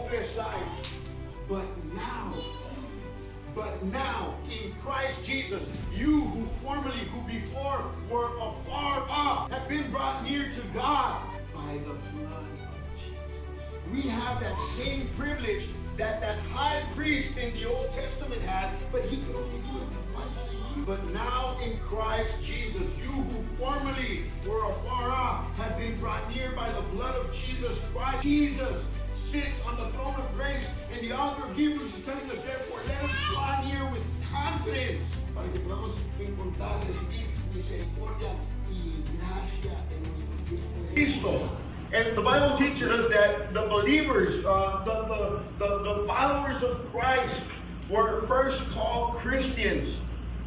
hopeless life. But now, in Christ Jesus, you who before were afar off, have been brought near to God by the blood of Jesus. We have that same privilege that high priest in the Old Testament had, but he could only do it once a year. But now in Christ Jesus, you who formerly were afar off, have been brought near by the blood of Jesus Christ. Jesus sits on the throne of grace, and the author of Hebrews is telling us, therefore, let us draw near with confidence para que podamos encontrar, recibir misericordia y gracia en nuestro tiempo de Cristo. And the Bible teaches us that the believers, the followers of Christ, were first called Christians,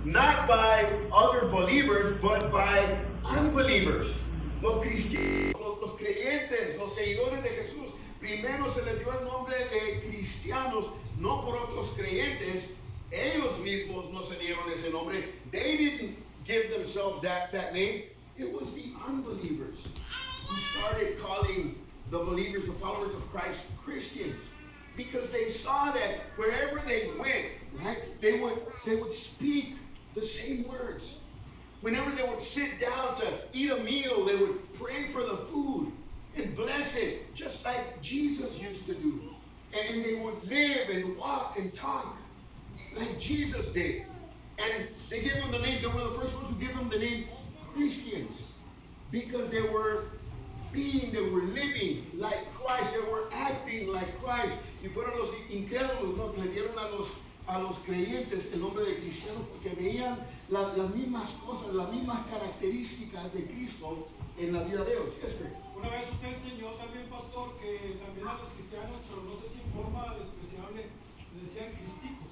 not by other believers, but by unbelievers. Los cristianos, los creyentes, los seguidores de Jesús, primero se les dio el nombre de cristianos, no por otros creyentes. Ellos mismos no se dieron ese nombre. They didn't give themselves that name. It was the unbelievers who started calling the believers, the followers of Christ, Christians, because they saw that wherever they went, right, they would speak the same words. Whenever they would sit down to eat a meal, they would pray for the food and bless it, just like Jesus used to do. And they would live and walk and talk like Jesus did. And they gave them the name, they were the first ones who gave them the name Christians, because they were living like Christ, they were acting like Christ. Y fueron los incrédulos, ¿no?, que le dieron a los creyentes el nombre de cristianos, porque veían las mismas cosas, las mismas características de Cristo en la vida de ellos. Yes, una vez usted enseñó también, pastor, que también a los cristianos, pero no sé si en forma despreciable, le decían cristicos.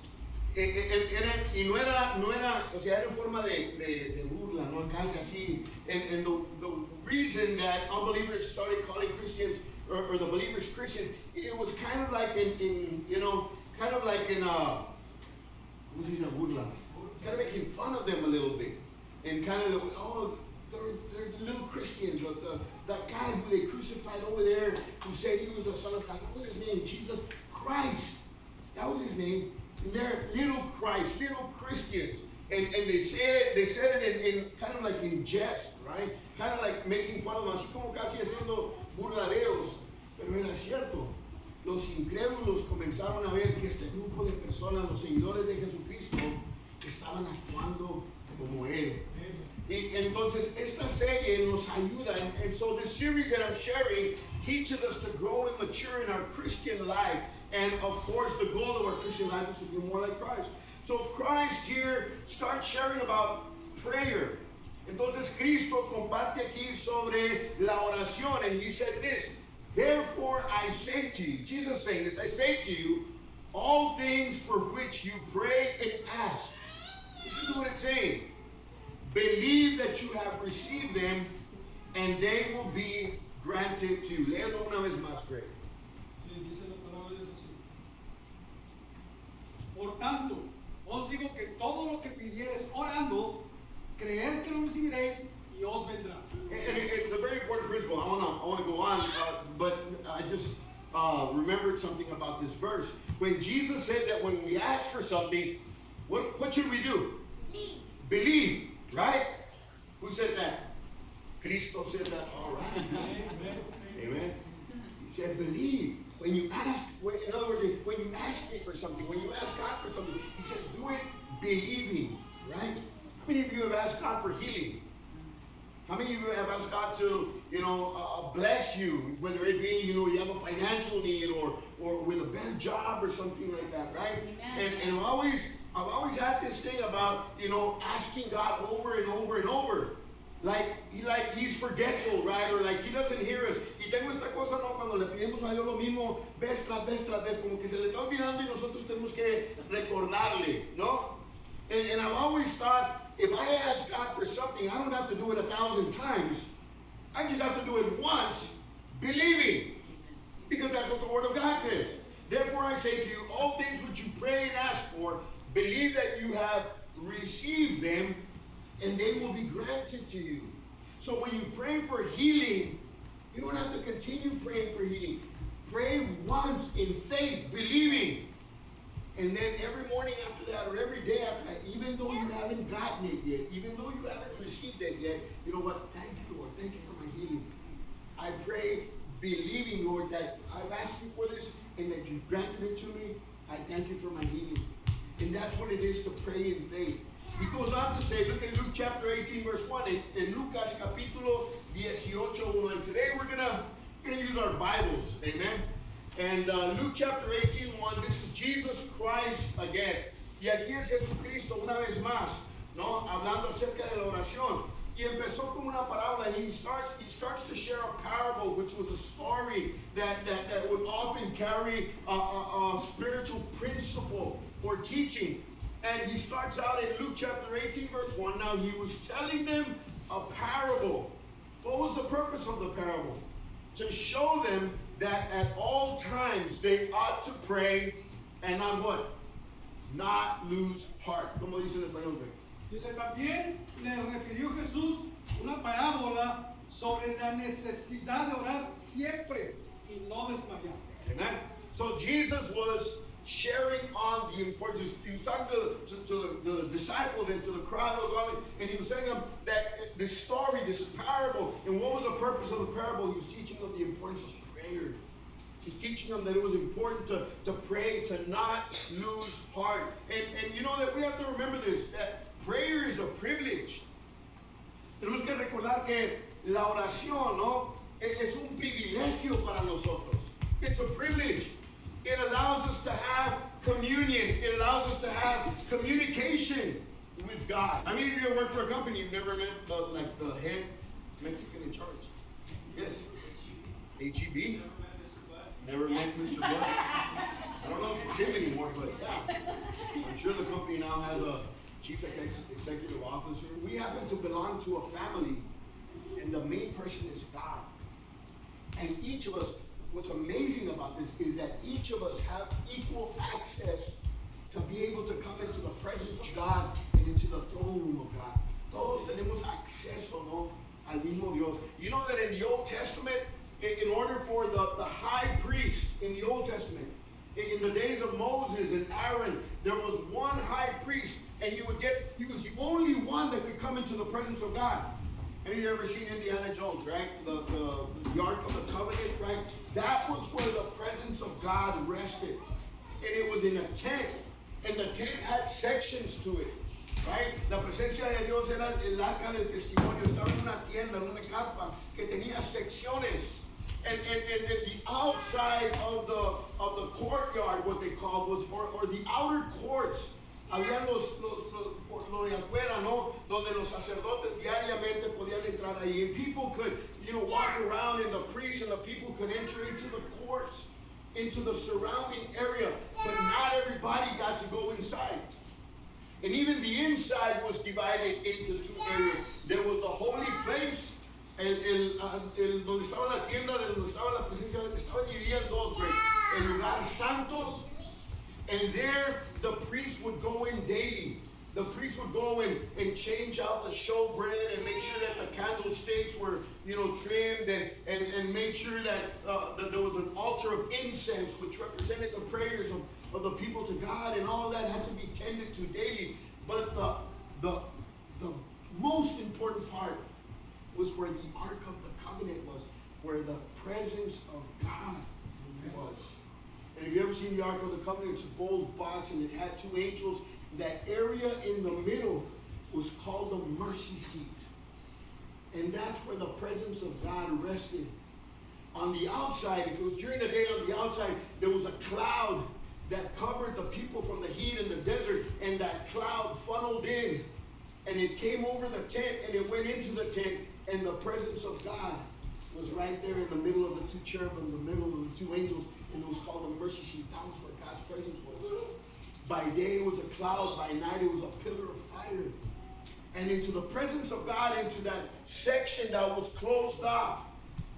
Y no era, o sea, era en forma de burla, ¿no? Casi así. And the reason that unbelievers started calling Christians, or the believers Christians, it was kind of like in ¿cómo se dice burla? Kind of making fun of them a little bit. And kind of, oh, they're little Christians. Or that guy who they crucified over there, who said he was the Son of God. What was his name? Jesus Christ. That was his name. And they're little Christ, little Christians. And they said it in kind of like in jest, right? Kind of like making fun of them, así como casi haciendo burladeos. Pero era cierto. Los incrédulos comenzaron a ver que este grupo de personas, los seguidores de Jesucristo, estaban actuando como Él. Y entonces esta serie nos ayuda, and so the series that I'm sharing teaches us to grow and mature in our Christian life. And of course, the goal of our Christian life is to be more like Christ. So Christ here starts sharing about prayer. Entonces Cristo comparte aquí sobre la oración, and he said this, therefore I say to you, Jesus saying this, I say to you, all things for which you pray and ask. This is what it's saying. Believe that you have received them, and they will be granted to you. Léelo una vez más, Greg. Por tanto, os digo que todo lo que pidiereis orando, creer que lo recibiréis y os vendrá. And it's a very important principle. I want to go on, but I just remembered something about this verse. When Jesus said that when we ask for something, what should we do? Believe, right? Who said that? Cristo said that. All right. Amen. He said, believe. When you ask, in other words, when you ask me for something, when you ask God for something, he says, do it believing, right? How many of you have asked God for healing? How many of you have asked God to, bless you, whether it be, you have a financial need or with a better job or something like that, right? And I've always had this thing about, asking God over and over and over. Like he's forgetful, right? Or like he doesn't hear us. Y tengo esta cosa, ¿no? Cuando le pedimos a Dios lo mismo, vez tras vez, como que se le está olvidando y nosotros tenemos que recordarle, ¿no? And I've always thought, if I ask God for something, I don't have to do it 1,000 times. I just have to do it once, believing. Because that's what the Word of God says. Therefore I say to you, all things which you pray and ask for, believe that you have received them, and they will be granted to you. So when you pray for healing, you don't have to continue praying for healing. Pray once in faith, believing. And then every morning after that, or every day after that, even though you haven't gotten it yet, even though you haven't received it yet, you know what? Thank you, Lord. Thank you for my healing. I pray, believing, Lord, that I've asked you for this and that you've granted it to me. I thank you for my healing. And that's what it is to pray in faith. He goes on to say, look at Luke chapter 18, verse 1. In Lucas capítulo 18:1. And today we're gonna use our Bibles. Amen. And Luke chapter 18:1, this is Jesus Christ again. Y aquí es Jesucristo una vez más, ¿no? Hablando acerca de la oración. Y empezó con una parábola. He starts to share a parable, which was a story that would often carry a spiritual principle or teaching. And he starts out in Luke chapter 18, verse 1. Now he was telling them a parable. What was the purpose of the parable? To show them that at all times they ought to pray and not what? Not lose heart. Como dice el español. Dice, también le refirió Jesús una parábola sobre la necesidad de orar siempre y no desmayar. Amen. So Jesus was sharing on the importance. He was talking to the disciples and to the crowd that was on, and he was telling them that this story, this parable, and what was the purpose of the parable? He was teaching them the importance of prayer. He's teaching them that it was important to pray, to not lose heart. And you know that we have to remember this, that prayer is a privilege. Tenemos que recordar que la oración, ¿no? Es un privilegio para nosotros. It's a privilege. It allows us to have communion. It allows us to have communication with God. I mean, if you ever worked for a company, you've never met the head Mexican in charge. Yes. HEB. Never met Mr. Butt. I don't know if it's him anymore, but yeah. I'm sure the company now has a chief executive officer. We happen to belong to a family, and the main person is God. And each of us, what's amazing about this is that each of us have equal access to be able to come into the presence of God and into the throne room of God. Todos tenemos acceso, ¿no? Al mismo Dios. You know that in the Old Testament, in order for the high priest in the Old Testament, in the days of Moses and Aaron, there was one high priest, and he was the only one that could come into the presence of God. Have you ever seen Indiana Jones, right? The Ark of the Covenant, right? That was where the presence of God rested. And it was in a tent. And the tent had sections to it, right? La presencia de Dios era el arca del testimonio. Estaba en una tienda, en una carpa, que tenía secciones. And the outside of the courtyard, what they called was, or the outer courts, habían lo de afuera, ¿no? Donde los sacerdotes diariamente podían entrar ahí. And people could, walk around, and the priests and the people could enter into the courts, into the surrounding area. But not everybody got to go inside. And even the inside was divided into two areas. There was the holy place, donde estaba la tienda, donde estaba la presencia, estaba dividida en dos, güey. El lugar santo. And there, the priest would go in daily. The priest would go and change out the showbread and make sure that the candlesticks were, trimmed and make sure that there was an altar of incense which represented the prayers of the people to God, and all that had to be tended to daily. But the most important part was where the Ark of the Covenant was, where the presence of God was. And have you ever seen the Ark of the Covenant? It's a gold box, and it had two angels. That area in the middle was called the mercy seat. And that's where the presence of God rested. On the outside, if it was during the day, on the outside, there was a cloud that covered the people from the heat in the desert, and that cloud funneled in, and it came over the tent, and it went into the tent, and the presence of God was right there in the middle of the two cherubim, the middle of the two angels, and it was called the mercy seat. That was where God's presence was. By day it was a cloud, by night it was a pillar of fire. And into the presence of God, into that section that was closed off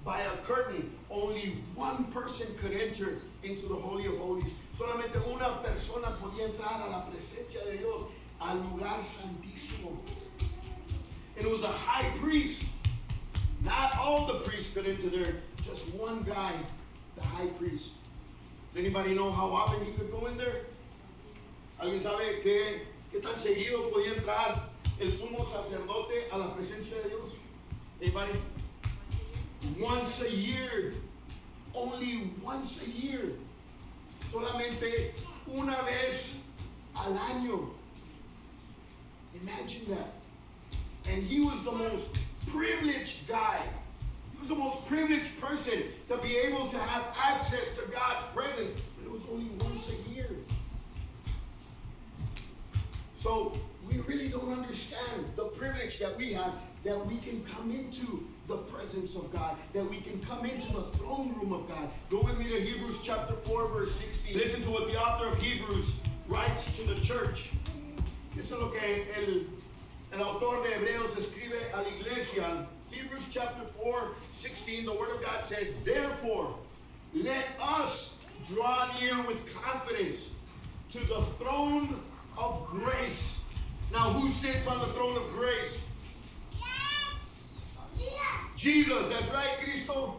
by a curtain, only one person could enter into the Holy of Holies. Solamente una persona podía entrar a la presencia de Dios, al lugar santísimo. And it was a high priest. Not all the priests could enter there, just one guy the high priest. Does anybody know how often he could go in there? ¿Alguien sabe qué tan seguido podía entrar el sumo sacerdote a la presencia de Dios? Anybody? Once a year. Only once a year. Solamente una vez al año. Imagine that. And he was the most privileged guy. He was the most privileged person to be able to have access to God's presence. But it was only once a year. So we really don't understand the privilege that we have, that we can come into the presence of God, that we can come into the throne room of God. Go with me to Hebrews chapter 4, verse 16. Listen to what the author of Hebrews writes to the church. Eso es lo que el autor de Hebreos escribe a la iglesia. Hebrews chapter 4, 16, the word of God says, therefore, let us draw near with confidence to the throne of grace. Now, who sits on the throne of grace? Jesus, that's right, Cristo.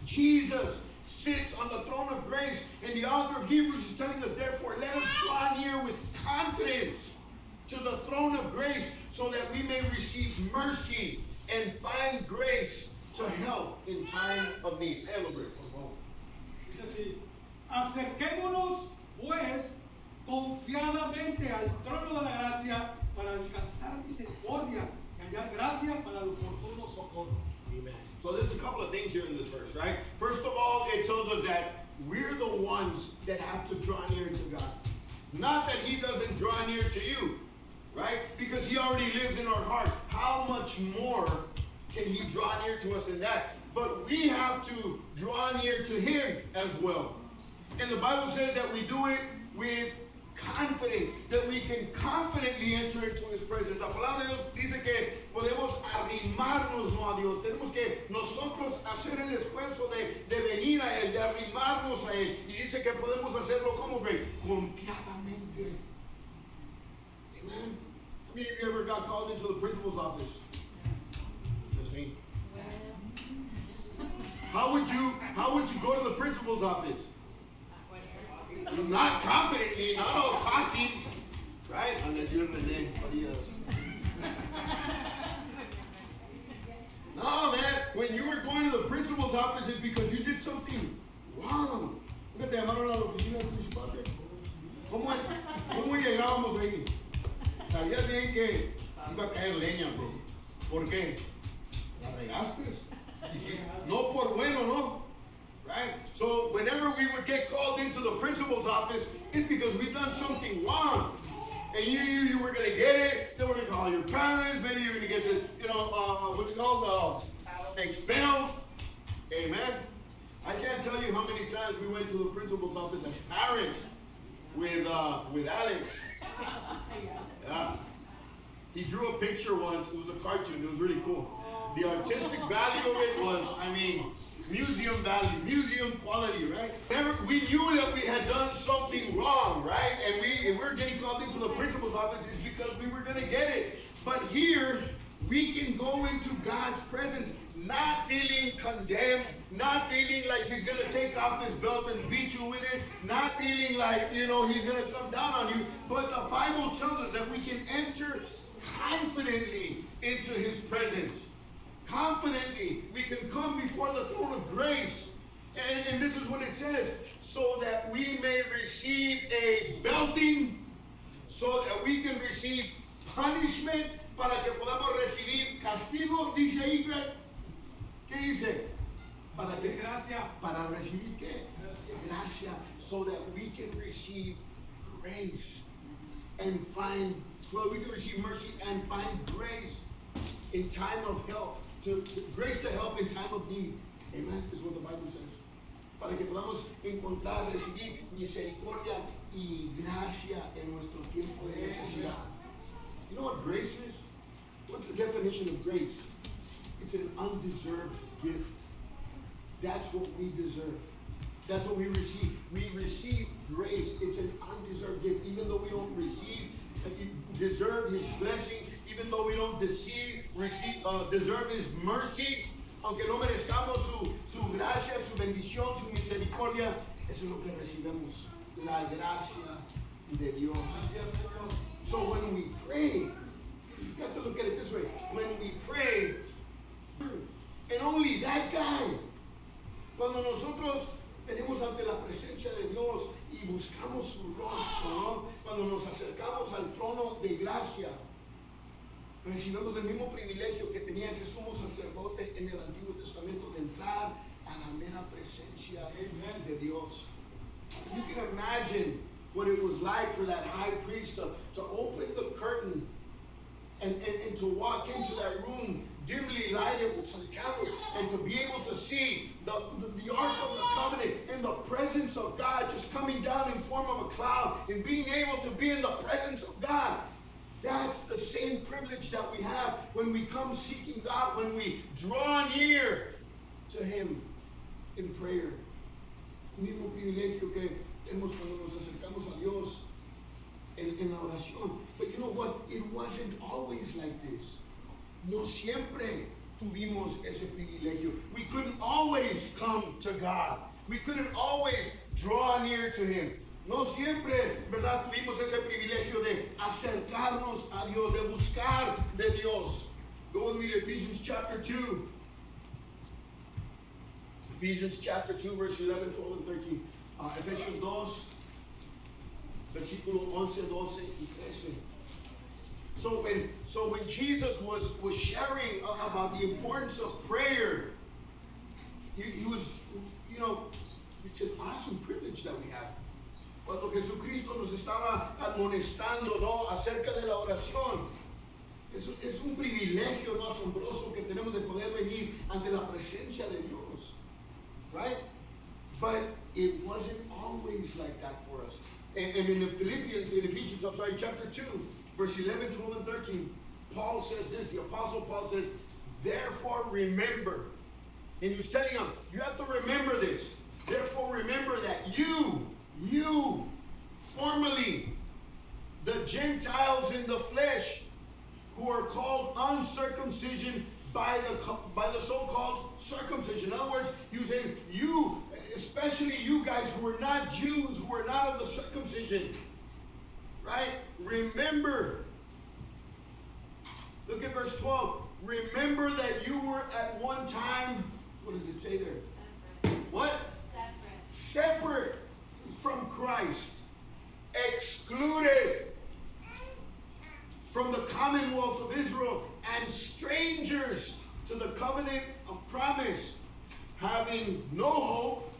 Jesus sits on the throne of grace. And the author of Hebrews is telling us, therefore, let us draw near with confidence to the throne of grace so that we may receive mercy and find grace to help in time of need. Dice así, acerquémonos pues confiadamente al trono de la gracia para alcanzar misericordia y hallar gracia para el oportuno socorro. Amen. So there's a couple of things here in this verse, right? First of all, it tells us that we're the ones that have to draw near to God. Not that he doesn't draw near to you, right? Because he already lives in our heart. How much more can he draw near to us than that? But we have to draw near to him as well. And the Bible says that we do it with confidence, that we can confidently enter into his presence. La palabra de Dios dice que podemos arrimarnos a Dios. Tenemos que nosotros hacer el esfuerzo de venir a él, de arrimarnos a él. Y dice que podemos hacerlo como que confiadamente. Amen. How many of you ever got called into the principal's office? That's me. How would you go to the principal's office? Not confidently, not all cocky, right? Unless you're Renee, somebody else. No, man. When you were going to the principal's office, it's because you did something wrong. Nunca te llamaron a la oficina del principal. ¿Cómo llegábamos ahí? Sabías bien que iba a caer leña, bro. ¿Por qué? La regaste. No por bueno, no. Right? So whenever we would get called into the principal's office, it's because we've done something wrong. And you were going to get it. They were going to call your parents. Maybe you're going to get this, what's it called? Expelled. Amen. I can't tell you how many times we went to the principal's office as parents with Alex. Yeah. He drew a picture once. It was a cartoon. It was really cool. The artistic value of it was, museum value, museum quality, right? We knew that we had done something wrong, right? And if we're getting called into the principal's office, it's because we were going to get it. But here, we can go into God's presence not feeling condemned, not feeling like he's going to take off his belt and beat you with it, not feeling like, he's going to come down on you. But the Bible tells us that we can enter confidently into his presence. Confidently, we can come before the throne of grace. And this is what it says, so that we may receive a belting, so that we can receive punishment, para que podamos recibir castigo, dice ahí, ¿qué dice? Para que Gracia. Para recibir qué? Gracia, so that we can receive grace and find, we can receive mercy and find grace in time of help. Grace to help in time of need. Amen. Is what the Bible says. Para que podamos encontrar, recibir misericordia y gracia en nuestro tiempo de necesidad. You know what grace is? What's the definition of grace? It's an undeserved gift. That's what we deserve. That's what we receive. We receive grace. It's an undeserved gift. Even though we don't deserve his blessing, even though we don't deserve his mercy, aunque no merezcamos su gracia, su bendición. bendición, su misericordia, eso es lo que recibimos, la gracia de Dios. Gracias, Señor. So when we pray, you got to look at it this way. When we pray, and only that guy, cuando nosotros venimos ante la presencia de Dios y buscamos su rostro, ¿no? Cuando nos acercamos al trono de gracia, recibimos el mismo privilegio que tenía ese sumo sacerdote en el Antiguo Testamento de entrar a la mera presencia de Dios. You can imagine what it was like for that high priest to open the curtain and to walk into that room dimly lighted with some candles and to be able to see the Ark of the Covenant and the presence of God just coming down in form of a cloud and being able to be in the presence of God. That's the same privilege that we have when we come seeking God, when we draw near to Him in prayer. El mismo privilegio que tenemos cuando nos acercamos a Dios en la oración. But you know what? It wasn't always like this. No siempre tuvimos ese privilegio. We couldn't always come to God. We couldn't always draw near to Him. No siempre, ¿verdad? Tuvimos ese privilegio de acercarnos a Dios, de buscar de Dios. Go with me to Ephesians chapter 2. Ephesians chapter 2, verse 11, 12, and 13. Efesios 2, versículo 11, 12 y 13. So when Jesus was sharing about the importance of prayer, he was, you know, it's an awesome privilege that we have. Cuando Jesucristo nos estaba admonestando, ¿no?, acerca de la oración, es un privilegio, ¿no?, asombroso que tenemos de poder venir ante la presencia de Dios, right? But it wasn't always like that for us. And in the Ephesians, chapter 2, verse 11, 12, and 13, Paul says this, the Apostle Paul says, therefore remember. And he's telling them, you have to remember this. Therefore remember that you, formerly, the Gentiles in the flesh, who are called uncircumcision by the so-called circumcision. In other words, he was saying, you, especially you guys who are not Jews, who are not of the circumcision, right? Remember. Look at verse 12. Remember that you were at one time, what does it say there? Separate. What? Separate from Christ. Excluded from the commonwealth of Israel and strangers to the covenant of promise, having no hope,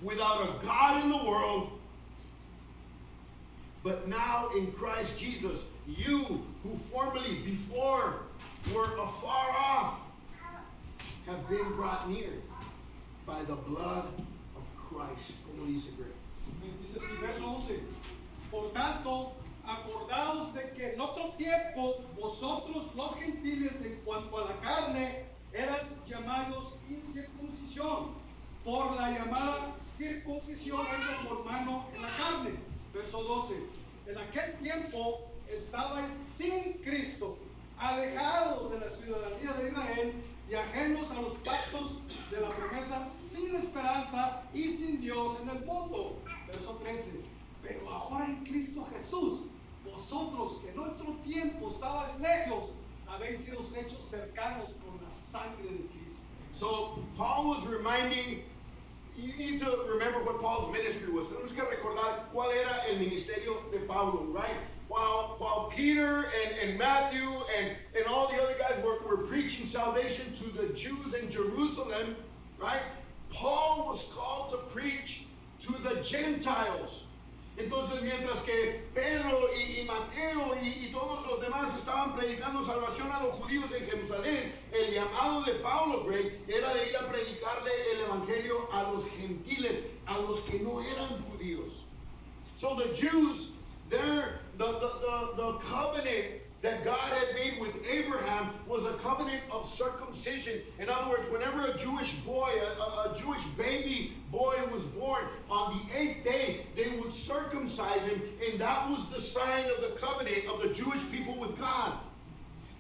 without a God in the world. But now in Christ Jesus, you who formerly before were afar off have been brought near by the blood of Christ. Como dice Greg. Dice así, verso 11. Por tanto, acordaos de que en otro tiempo vosotros los gentiles en cuanto a la carne eras llamados incircuncisión por la llamada circuncisión hecha por mano en la carne. Verso 12. En aquel tiempo estabais sin Cristo, alejados de la ciudadanía de Israel y ajenos a los pactos de la promesa, sin esperanza y sin Dios en el mundo. Verso 13. Pero ahora en Cristo Jesús, vosotros que en otro tiempo estabais lejos, habéis sido hechos cercanos por la sangre de Cristo. So Paul was reminding, you need to remember what Paul's ministry was. Tenemos que recordar cuál era el ministerio de Pablo, right? While Peter and Matthew and all the other guys were preaching salvation to the Jews in Jerusalem, right? Paul was called to preach to the Gentiles. Entonces, mientras que Pedro y Mateo y todos los demás estaban predicando salvación a los judíos en Jerusalén, el llamado de Pablo, Greg, era de ir a predicarle el evangelio a los gentiles, a los que no eran judíos. So the Jews, the covenant that God had made with Abraham was a covenant of circumcision. In other words, whenever a Jewish boy, a Jewish baby boy was born, on the 8th day, they would circumcise him, and that was the sign of the covenant of the Jewish people with God.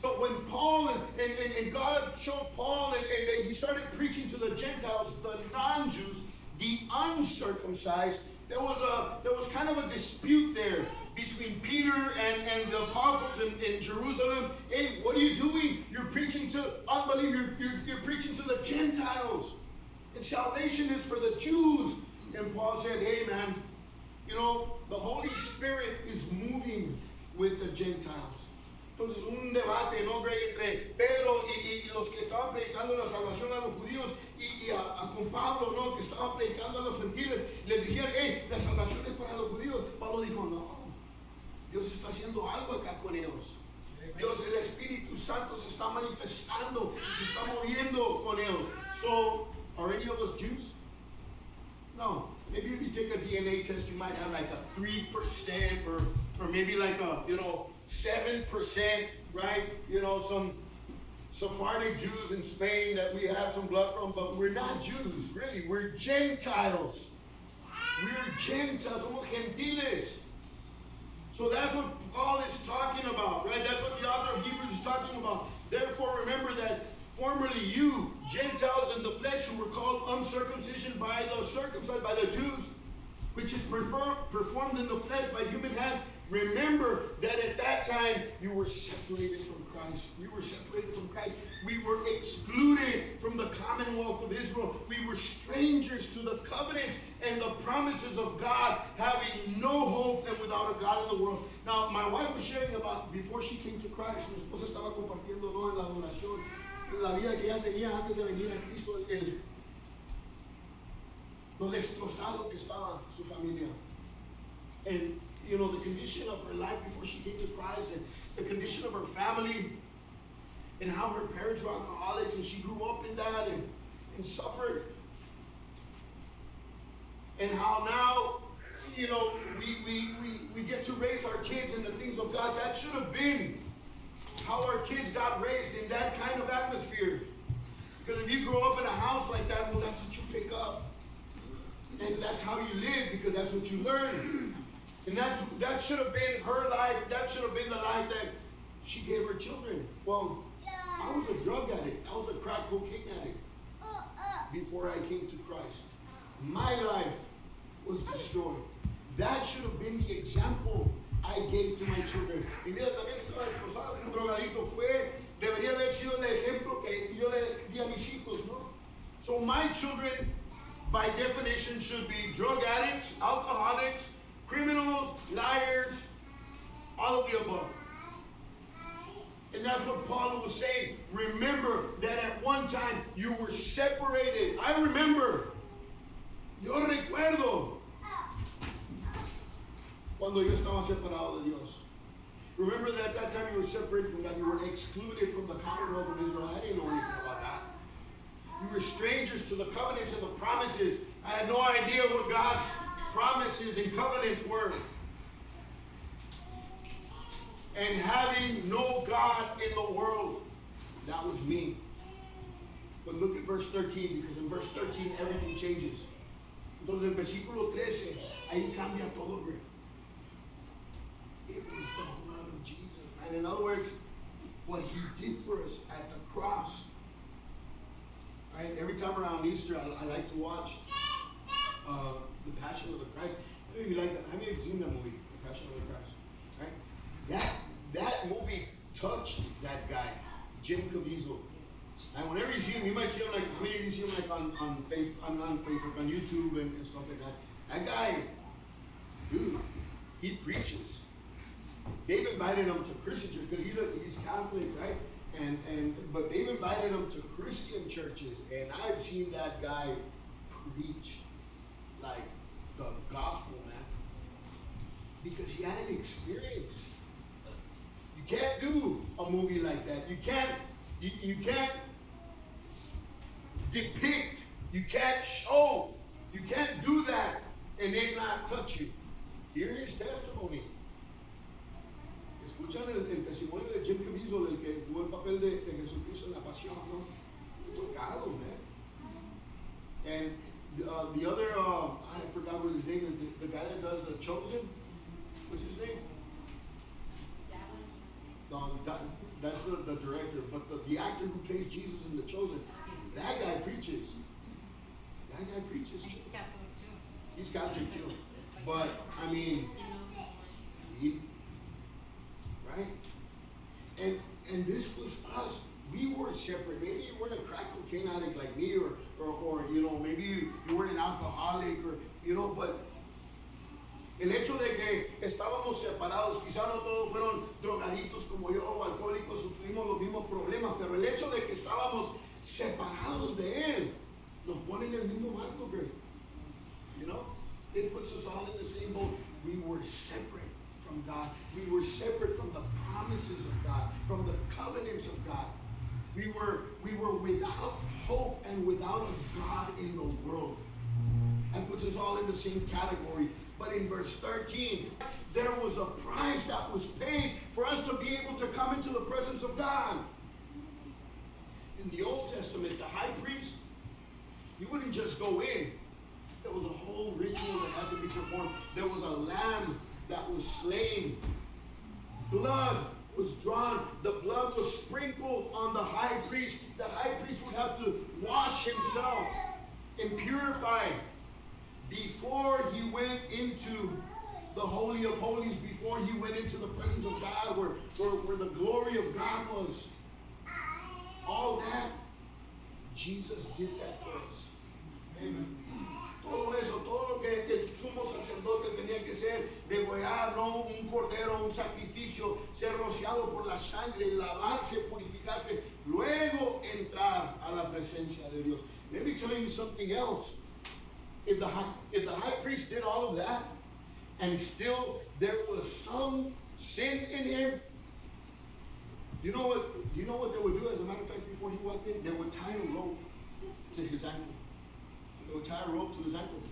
But when Paul and God showed Paul and he started preaching to the Gentiles, the non-Jews, the uncircumcised, there was kind of a dispute there between Peter and the apostles in Jerusalem. Hey, what are you doing? You're preaching to unbelievers. You're preaching to the Gentiles. And salvation is for the Jews. And Paul said, hey man, you know, the Holy Spirit is moving with the Gentiles. Entonces un debate, ¿no, Greg, entre Pedro y los que estaban predicando la salvación a los judíos y con Pablo, ¿no?, que estaba predicando a los gentiles. Les decían, hey, la salvación es para los judíos. Pablo dijo, no, Dios está haciendo algo acá con ellos. Dios, el Espíritu Santo se está manifestando, se está moviendo con ellos. So, are any of us Jews? No. Maybe if you take a DNA test, you might have like a 3% or maybe like a, 7%, right? Some Sephardic Jews in Spain that we have some blood from, but we're not Jews, really. We're Gentiles. We're Gentiles, somos gentiles. So that's what Paul is talking about, right? That's what the author of Hebrews is talking about. Therefore, remember that formerly you, Gentiles in the flesh, who were called uncircumcision by the circumcised, by the Jews, which is performed in the flesh by human hands, remember that at that time you were separated from Christ. We were separated from Christ. We were excluded from the commonwealth of Israel. We were strangers to the covenants and the promises of God, having no hope and without a God in the world. Now, my wife was sharing about before she came to Christ. Mi esposa estaba compartiendo, ¿no?, en la adoración, la vida que ella tenía antes de venir a Cristo, lo destrozado que estaba su familia. And, the condition of her life before she came to Christ, and the condition of her family, and how her parents were alcoholics, and she grew up in that and suffered. And how now, we get to raise our kids in the things of God. That should have been how our kids got raised, in that kind of atmosphere. Because if you grow up in a house like that, well, that's what you pick up. And that's how you live, because that's what you learn. And that should have been her life. That should have been the life that she gave her children. Well, I was a drug addict. I was a crack cocaine addict before I came to Christ. My life was destroyed. That should have been the example I gave to my children. Mi vida también estaba destrozada como un drogadicto. Debería haber sido el ejemplo que yo le di a mis hijos, ¿no? So my children, by definition, should be drug addicts, alcoholics, criminals, liars, all of the above. And that's what Paul was saying. Remember that at one time you were separated. I remember. Yo recuerdo cuando yo estaba separado de Dios. Remember that at that time you were separated from God. You were excluded from the commonwealth of Israel. I didn't know anything about that. You were strangers to the covenants and the promises. I had no idea what God's promises and covenants were. And having no God in the world, that was me. But look at verse 13, because in verse 13 everything changes. Entonces en versículo 13, ahí cambia todo. It was the blood of Jesus. And in other words, what he did for us at the cross. Right? Every time around Easter, I like to watch The Passion of the Christ. How many of you like that? How many of you have seen that movie, The Passion of the Christ? Right? That movie touched that guy, Jim Caviezel. And whenever you see him, you might see him like, how many of you see him like on Facebook, on YouTube and stuff like that? That guy, dude, he preaches. They've invited him to Christian church because he's Catholic, right? But they've invited him to Christian churches, and I've seen that guy preach like the gospel, man, because he had an experience. You can't do a movie like that. You can't depict. You can't show. You can't do that and it not touch you. Hear his testimony. Escuchan el testimonio de Jim Caviezel, el que jugó el papel de Jesucristo en la pasión, ¿no? Tocado, man. And the other, I forgot what his name is, the guy that does The Chosen. What's his name? No, that's the director, but the actor who plays Jesus in The Chosen, that guy preaches. That guy preaches too. He's Catholic too. But, I mean, right? And this was us. We were separate. Maybe you weren't a crack cocaine addict like me, or you know, maybe you weren't an alcoholic, or, you know, but el hecho de que estábamos separados, quizá no todos fueron drogaditos como yo o alcohólicos o tuvimos los mismos problemas, pero el hecho de que estábamos separados de Él, nos pone en el mismo barco, Greg. You know? It puts us all in the same boat. We were separate from God. We were separate from the promises of God, from the covenants of God. We were without hope and without a God in the world. And puts us all in the same category. But in verse 13, there was a price that was paid for us to be able to come into the presence of God. In the Old Testament, the high priest, he wouldn't just go in. There was a whole ritual that had to be performed. There was a lamb that was slain. Blood was drawn. The blood was sprinkled on the high priest. The high priest would have to wash himself and purify before he went into the Holy of Holies, before he went into the presence of God, where the glory of God was. All that, Jesus did that for us. Amen. Todo eso, todo lo que el sumo sacerdote tenía que ser, degollar, no un cordero, un sacrificio, ser rociado por la sangre, lavarse, purificarse, luego entrar a la presencia de Dios. Let me tell you something else. If the high priest did all of that, and still there was some sin in him, do you know what they would do? As a matter of fact, before he walked in, they would tie a rope to his ankle. They would tie a rope to his ankle.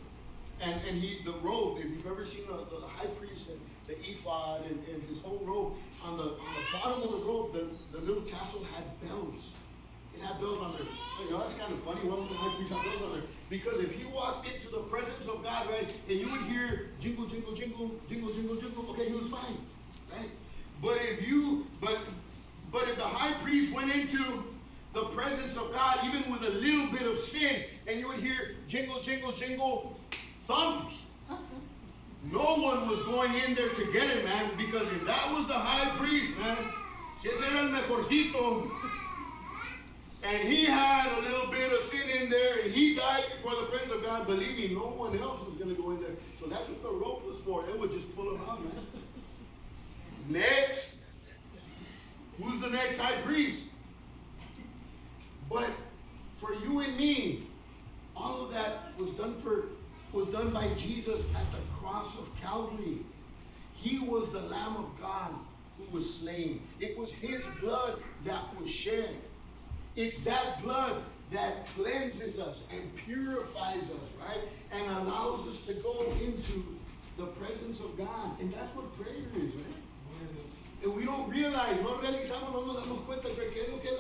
And the robe, if you've ever seen the high priest and the ephod and his whole robe, on the bottom of the robe, the little tassel had bells. It had bells on there. You know, that's kind of funny. Why would the high priest have bells on there? Because if he walked into the presence of God, right, and you would hear jingle, jingle, jingle, jingle, jingle, jingle, okay, he was fine, right? But if the high priest went into the presence of God, even with a little bit of sin, and you would hear jingle, jingle, jingle, thumps, no one was going in there to get him, man, because if that was the high priest, man, ese era el mejorcito, and he had a little bit of sin in there, and he died before the presence of God, believe me, no one else was going to go in there. So that's what the rope was for. It would just pull him out, man. Next. Who's the next high priest? But for you and me, all of that was done by Jesus at the cross of Calvary. He was the Lamb of God who was slain. It was his blood that was shed. It's that blood that cleanses us and purifies us, right? And allows us to go into the presence of God. And that's what prayer is, right? And we don't realize, no realizamos, no nos damos cuenta que es lo que es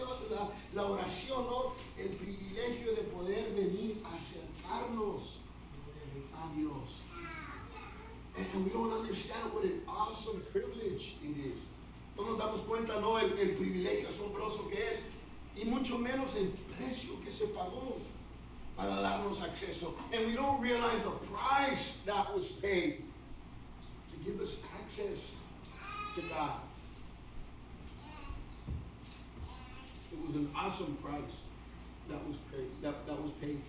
la oración, ¿no? El privilegio de poder venir a acercarnos a Dios. And we don't understand what an awesome privilege it is. No nos damos cuenta, ¿no? El privilegio asombroso que es. Y mucho menos el precio que se pagó para darnos acceso. And we don't realize the price that was paid to give us access to God. It was an awesome price that was paid. That was paid.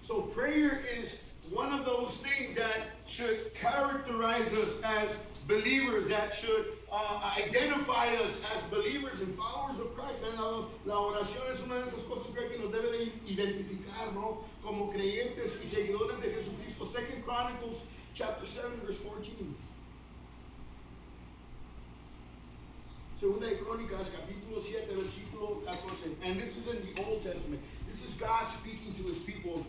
So prayer is one of those things that should characterize us as believers, that should identify us as believers and followers of Christ. La oración es una de esas cosas que nos debe de identificar, ¿no? Como creyentes y seguidores de Jesucristo. 2 Chronicles chapter 7 verse 14. Segunda de Crónicas, capítulo 7, versículo 14. And this is in the Old Testament. This is God speaking to his people,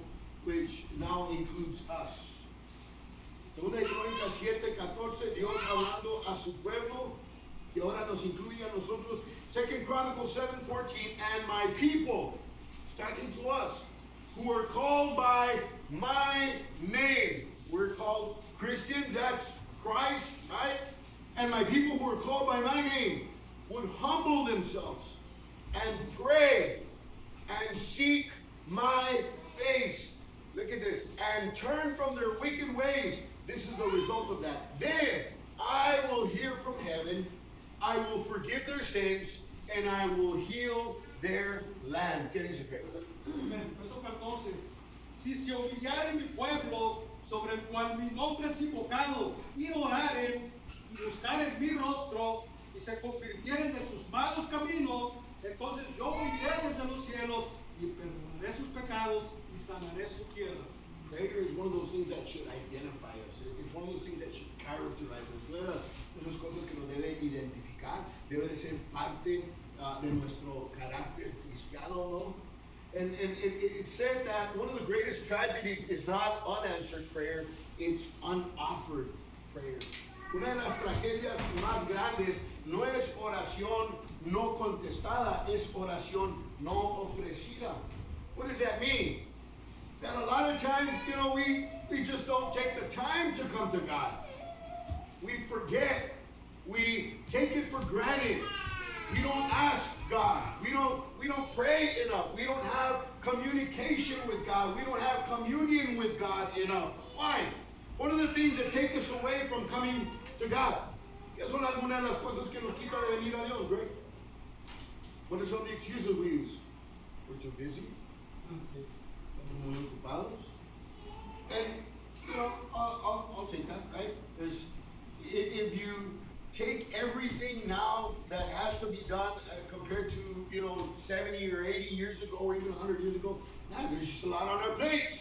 which now includes us. Segunda de Crónicas 7, 14, Dios hablando a su pueblo, que ahora nos incluye a nosotros. 2 Chronicles 7, 14, and my people, talking to us, who are called by my name. We're called Christians, that's Christ, right? And my people who are called by my name would humble themselves and pray and seek my face. Look at this. And turn from their wicked ways. This is the result of that. Then I will hear from heaven. I will forgive their sins and I will heal their land. ¿Qué dice Pedro? Amén. Verso 14. Si se humillare mi pueblo, sobre el cual mi nombre es invocado, y oraren y buscaren mi rostro, y se convirtieren de sus malos caminos, entonces yo oiré desde los cielos y perdonaré sus pecados y sanaré su tierra. Prayer is one of those things that should identify us. It's one of those things that should characterize us. Una de las cosas que nos debe identificar, debe de ser parte de nuestro carácter cristiano, ¿no? And it said that one of the greatest tragedies is not unanswered prayer, it's unoffered prayer. Una de las tragedias más grandes no es oración no contestada, es oración no ofrecida. What does that mean? That a lot of times, we just don't take the time to come to God. We forget. We take it for granted. We don't ask God. We don't pray enough. We don't have communication with God. We don't have communion with God enough. Why? What are the things that take us away from coming to God? ¿Qué son algunas de las cosas que nos quita de venir a Dios, Greg? What are some of the excuses we use? We're too busy. Estamos muy ocupados. And, I'll take that, right? Because if you take everything now that has to be done compared to, 70 or 80 years ago or even 100 years ago, man, there's just a lot on our plates.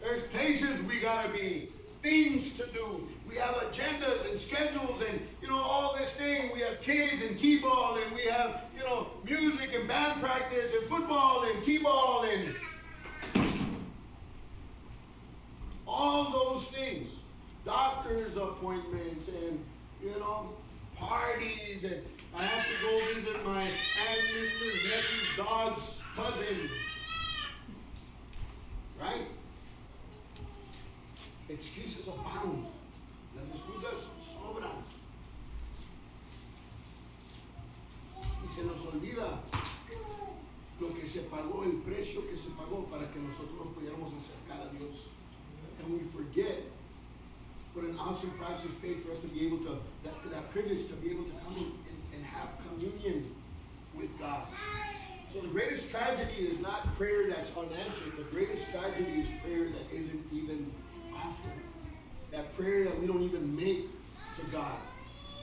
There's places we gotta be, things to do. We have agendas and schedules and, all this thing. We have kids and t-ball and we have, music and band practice and football and t-ball and all those things. Doctor's appointments and, parties, and I have to go visit my aunt, sister's, nephew's dog's cousin. Right? Excuses abound. Las excusas sobran. Y se nos olvida lo que se pagó, el precio que se pagó para que nosotros nos pudiéramos acercar a Dios. And we forget what an awesome price was paid for us to be able to, that privilege to be able to come and have communion with God. So the greatest tragedy is not prayer that's unanswered. The greatest tragedy is prayer that isn't even offered. That prayer that we don't even make to God.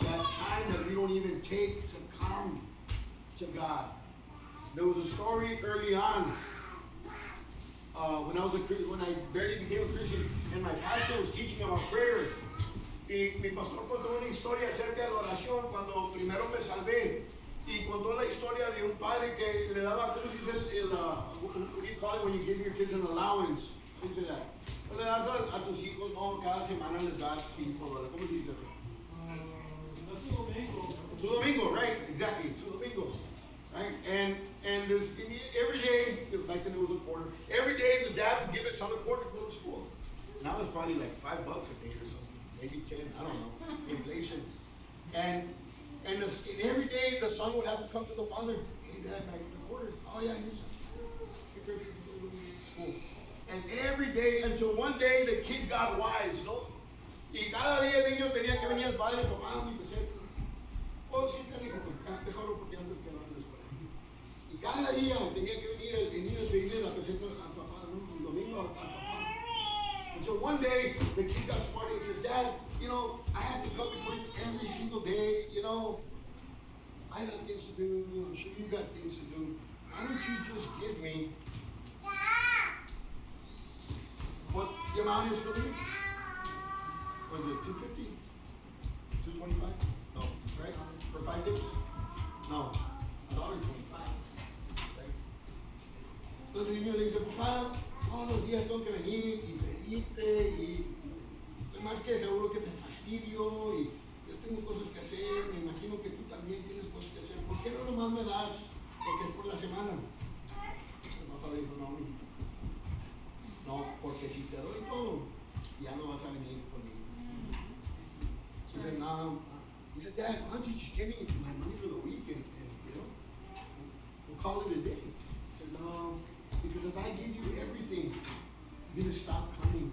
That time that we don't even take to come to God. There was a story early on when I barely became a Christian, and my pastor was teaching about prayer. Y mi pastor contó una historia acerca de la oración cuando primero me salvé. Y contó la historia de un padre que le daba, ¿cómo se dice? What do you call it when you give your kids an allowance? ¿Cómo se dice that? Le das a tus hijos, no, cada semana les das $5. ¿Cómo se dice eso? Su domingo, right? Exactly, su domingo. Right? And every day, back then it was a quarter, every day the dad would give his son a quarter to go to school. Now it's probably like $5 a day or something, maybe 10, I don't know, inflation. And every day the son would have to come to the father, hey dad, my quarter, oh yeah, here's school. And every day, until one day the kid got wise, ¿no? Y cada día el niño tenía que venir al padre, papá, mi peseta. Oh, sí, te digo, déjalo porque antes que no en la escuela. Y cada día tenía que venir el niño a pedirle la peseta a papá, ¿no? El domingo a papá. And so one day, the kid got smart and said, Dad, I have to come before you every single day, I got things to do, I'm sure you got things to do. Why don't you just give me what the amount is for me? Was it $250? $225? No, right? For 5 days? No, $1.25. Right? Entonces el niño le dice, papá, todos los días tengo que venir y pedirte y estoy más que seguro que te fastidio y yo tengo cosas que hacer, me imagino que tú también tienes cosas que hacer. ¿Por qué no nomás me das lo que es por la semana? El papá le dijo, no, mijito. No, porque si te doy todo, ya no vas a venir conmigo. He said, no, He said, Dad, why don't you just give me my money for the week and you know, we'll call it a day. I said, no, because if I give you everything, you're gonna stop coming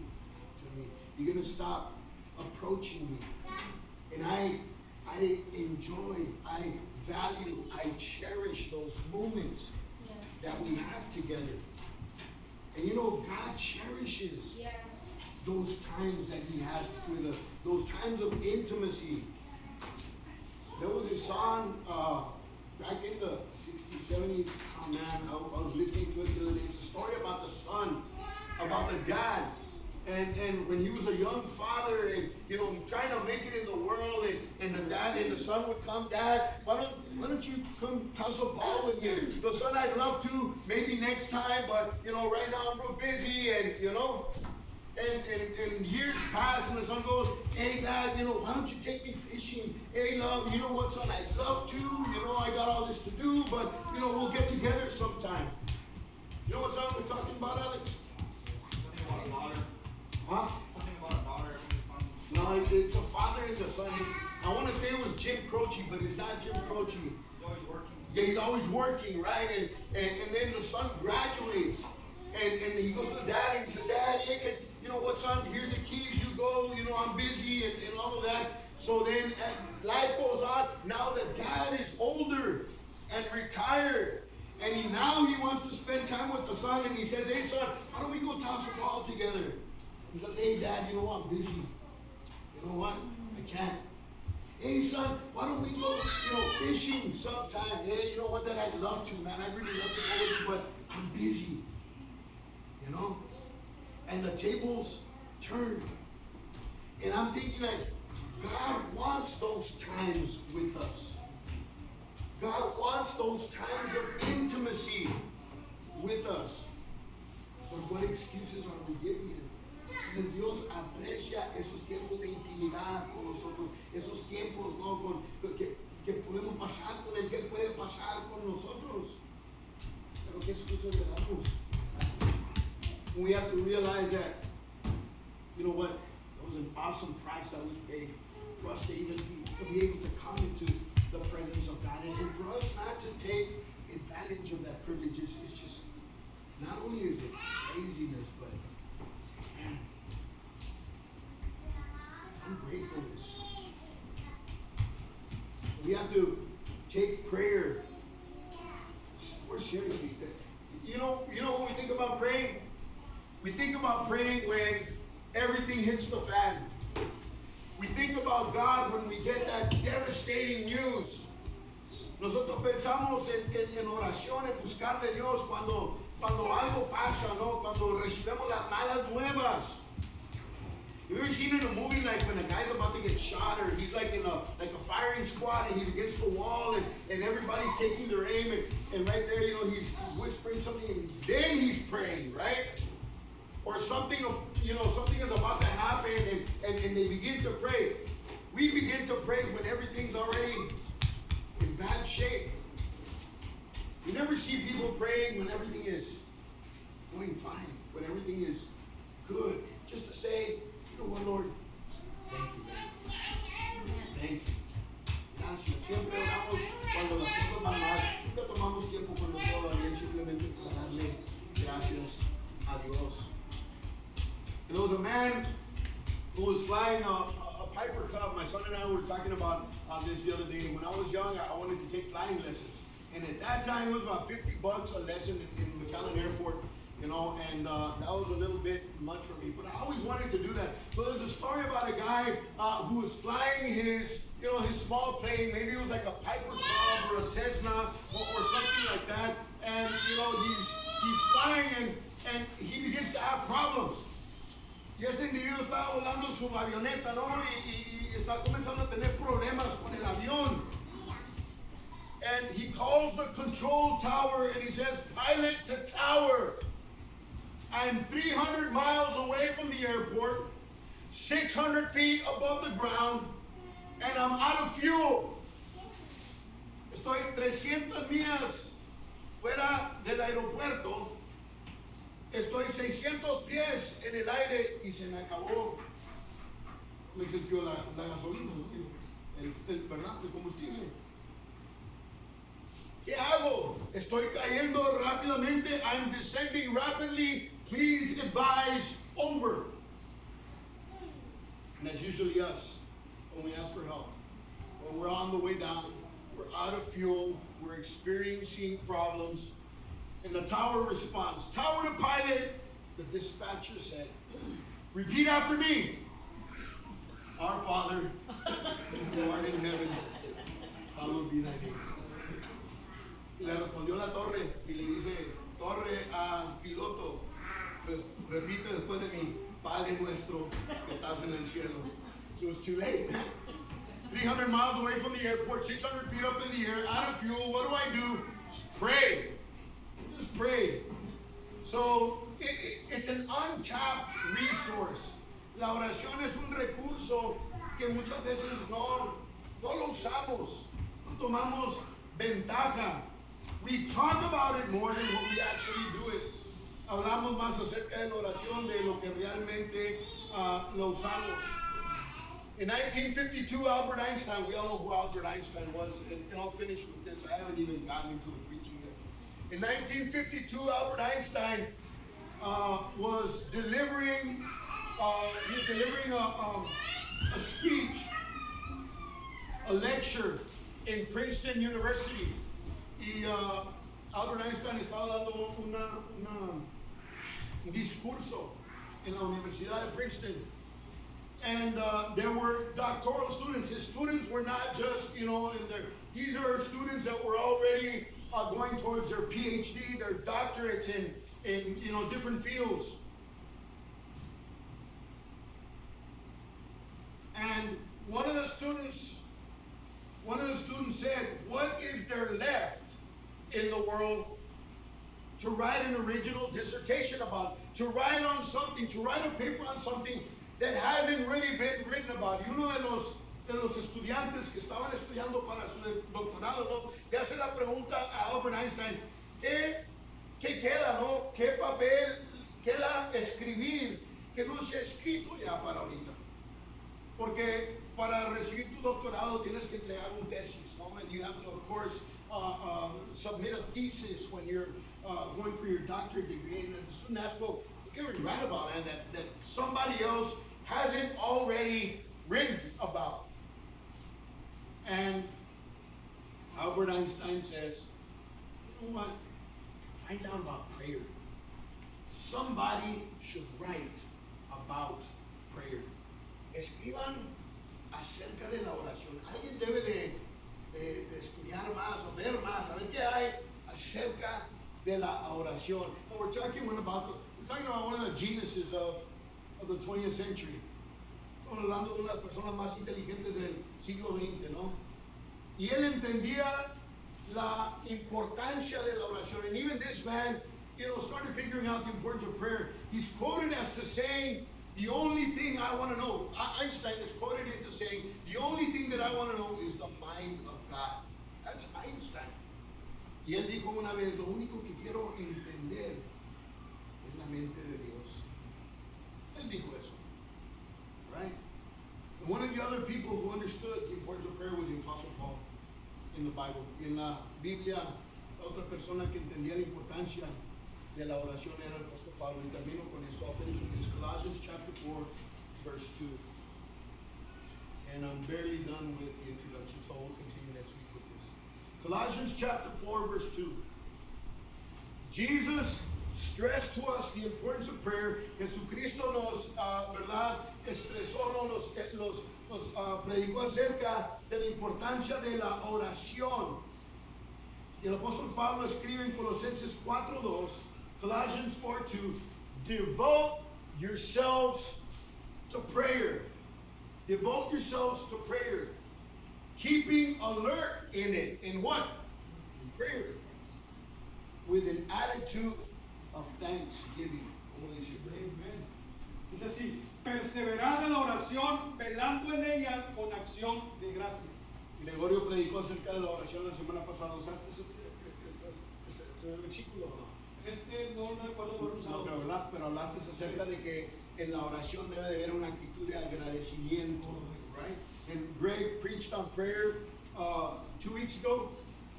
to me. You're gonna stop approaching me. And I enjoy, I value, I cherish those moments that we have together. And you know, God cherishes those times that He has with us, those times of intimacy. There was a song back in the 60s, 70s. Oh man, I was listening to it the other day. It's a story about the son, about the dad. And when he was a young father and, you know, trying to make it in the world, and the dad and the son would come, Dad, why don't you come toss a ball with me? The son, I'd love to, maybe next time, but, you know, right now I'm real busy, and, you know, and years pass, and the son goes, hey, Dad, you know, why don't you take me fishing? Hey, love, you know what, son, I'd love to, you know, I got all this to do, but, you know, we'll get together sometime. You know what song we're talking about, Alex? Something about a daughter. Huh? Something about a daughter. No, it's a father and the son. I want to say it was Jim Croce, but it's not Jim Croce. He's always working. Yeah, he's always working, right? And then the son graduates. And he goes to the dad and he says, Dad, you know what, son, here's the keys, you go, you know, I'm busy and all of that. So then life goes on. Now the dad is older and retired. And now he wants to spend time with the son, and he says, hey, son, why don't we go toss a ball together? He says, hey, Dad, you know what, I'm busy. You know what, I can't. Hey, son, why don't we go, you know, fishing sometime? Hey, you know what, that I'd love to, man. I really love to go with you, but I'm busy. You know? And the tables turn. And I'm thinking like, God wants those times with us. God wants those times of intimacy with us. But what excuses are we giving Him? Because Dios aprecia esos tiempos de intimidad con nosotros, esos tiempos, ¿no? que podemos pasar con Él, que Él puede pasar con nosotros. Pero ¿qué excusas le damos? And we have to realize that, you know what, it was an awesome price that was paid for us to even be able to come into the presence of God, and for us not to take advantage of that privilege. It's just, not only is it laziness, but man, ungratefulness. We have to take prayer more seriously. You know when we think about praying, we think about praying when everything hits the fan. We think about God when we get that devastating news. Nosotros pensamos en oración, en buscar de Dios cuando algo pasa, ¿no? Cuando recibimos las malas nuevas. You ever seen in a movie like when a guy's about to get shot, or he's like in a firing squad and he's against the wall and everybody's taking their aim, and right there, you know, he's whispering something and then he's praying, right? Or something, you know, something is about to happen and they begin to pray. We begin to pray when everything's already in bad shape. You never see people praying when everything is going fine, when everything is good. Just to say, you know what, Lord, thank you, man. Thank you. Gracias. Siempre oramos cuando las cosas van mal. Nunca tomamos tiempo cuando todo va bien, simplemente para darle gracias a Dios. There was a man who was flying a Piper Cub. My son and I were talking about this the other day. When I was young, I wanted to take flying lessons. And at that time, it was about $50 a lesson in McAllen Airport, you know, and that was a little bit much for me. But I always wanted to do that. So there's a story about a guy who was flying his small plane. Maybe it was like a Piper Cub or a Cessna or something like that. And, you know, he's flying and he begins to have problems. Y ese individuo estaba volando su avioneta, ¿no? Y está comenzando a tener problemas con el avión. And he calls the control tower and he says, pilot to tower. I'm 300 miles away from the airport, 600 feet above the ground, and I'm out of fuel. Estoy 300 millas fuera del aeropuerto. Estoy 600 pies en el aire y se me acabó, me sintió la gasolina, ¿no? ¿verdad? El combustible. ¿Qué hago? Estoy cayendo rápidamente. I'm descending rapidly. Please advise over. And that's usually us when we ask for help. When we're on the way down, we're out of fuel, we're experiencing problems. And the tower responds. Tower to pilot, the dispatcher said, repeat after me. Our Father, who art in heaven, hallowed be thy name. Y le respondió la torre y le dice, torre a piloto, repite después de mí, Padre nuestro que estás en el cielo. It was too late, man. 300 miles away from the airport, 600 feet up in the air, out of fuel. What do? Just pray. Just pray. So it's an untapped resource. La oración es un recurso que muchas veces no lo usamos, no tomamos ventaja. We talk about it more than what we actually do it. Hablamos más acerca de la oración de lo que realmente lo usamos. In 1952, Albert Einstein, we all know who Albert Einstein was, and I'll finish with this. I haven't even gotten into the preaching yet. In 1952, Albert Einstein was delivering a speech, a lecture in Princeton University. Y Albert Einstein estaba dando un discurso en la Universidad de Princeton. And there were doctoral students. His students were not just, these are students that were already going towards their PhD, their doctorates in different fields. And one of the students said, what is there left in the world to write an original dissertation about, to write a paper on something that hasn't really been written about? Y uno de los estudiantes que estaban estudiando para su doctorado, ¿no?, le hace la pregunta a Albert Einstein, ¿qué queda, no? ¿Qué papel queda escribir que no se ha escrito ya para ahorita? Porque para recibir tu doctorado tienes que entregar un tesis, ¿no? And you have to, of course, submit a thesis when you're going for your doctorate degree. And the student asks, well, what can we write about, man, that somebody else hasn't already written about? And Albert Einstein says, you know what? Find out about prayer. Somebody should write about prayer. Escriban acerca de la oración. Alguien debe de estudiar más o ver más, a ver qué hay acerca de la oración. And we're talking about one of the geniuses of the 20th century. Estamos hablando de una de las personas más inteligentes del siglo XX, ¿no? Y él entendía la importancia de la oración. And even this man, started figuring out the importance of prayer. He's quoted as to saying, the only thing I want to know, Einstein is quoted into saying, the only thing that I want to know is the mind of God. That's Einstein. Y él dijo una vez, lo único que quiero entender es la mente de Dios. Él dijo eso, right? And one of the other people who understood the importance of prayer was the Apostle Paul in the Bible. Y en la Biblia, la otra persona que entendía la importancia de la oración era el apóstol Pablo. Y termino con esto. I'll finish with this. Colossians chapter 4, verse 2. And I'm barely done with the introduction, so we'll continue next week with this. Colossians chapter 4, verse 2. Jesus stressed to us the importance of prayer. Jesucristo nos, estresó, nos predicó acerca de la importancia de la oración. Y el apóstol Pablo escribe en Colosenses 4:2, Colossians 4:2, devote yourselves to prayer. Devote yourselves to prayer. Keeping alert in it. In what? In prayer. With an attitude of thanksgiving. Amen. Dice así, perseverar en la oración, velando en ella con acción de gracias. Gregorio predicó acerca de la oración la semana pasada. ¿Usaste ese versículo o no? No recuerdo por un No, pero hablaste acerca de que en la oración debe de haber una actitud de agradecimiento, right? And Greg preached on prayer 2 weeks ago,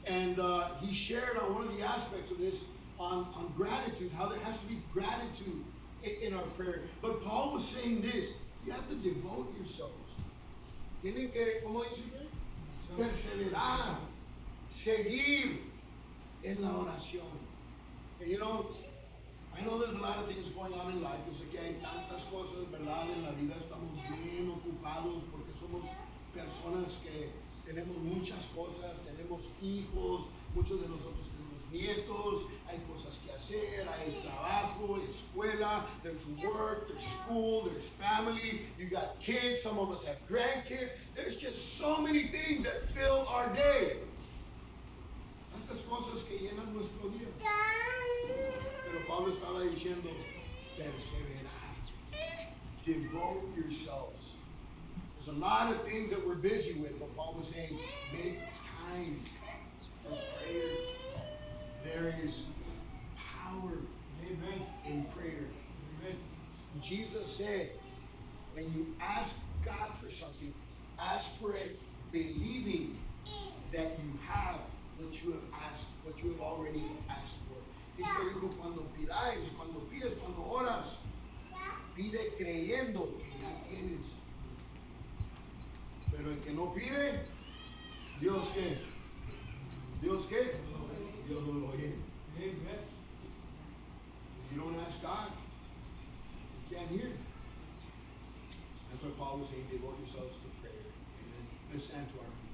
and he shared on one of the aspects of this on gratitude, how there has to be gratitude in our prayer. But Paul was saying this: you have to devote yourselves. Tienen que, ¿cómo dice? Perseverar, seguir en la oración. And you know, I know there's a lot of things going on in life. Yo sé que hay tantas cosas, ¿verdad? En la vida estamos bien ocupados porque somos personas que tenemos muchas cosas, tenemos hijos, muchos de nosotros tenemos nietos, hay cosas que hacer, hay trabajo, escuela, there's work, there's school, there's family, you got kids, some of us have grandkids. There's just so many things that fill our day. Tantas cosas que llenan nuestro día. Pero Pablo estaba diciendo, perseverar. Devote yourselves. There's a lot of things that we're busy with, but Paul was saying, make time for prayer. There is power in prayer. Jesus said, when you ask God for something, ask for it believing that you have what you have asked, what you have already asked for. Cristo dijo, cuando pides, cuando oras, pide creyendo que ya tienes. Pero el que no pide, ¿Dios qué? ¿Dios qué? Dios no lo oye. If you don't ask God, you can't hear. That's what Paul was saying, devote yourselves to prayer. Amen. Let's stand to our feet.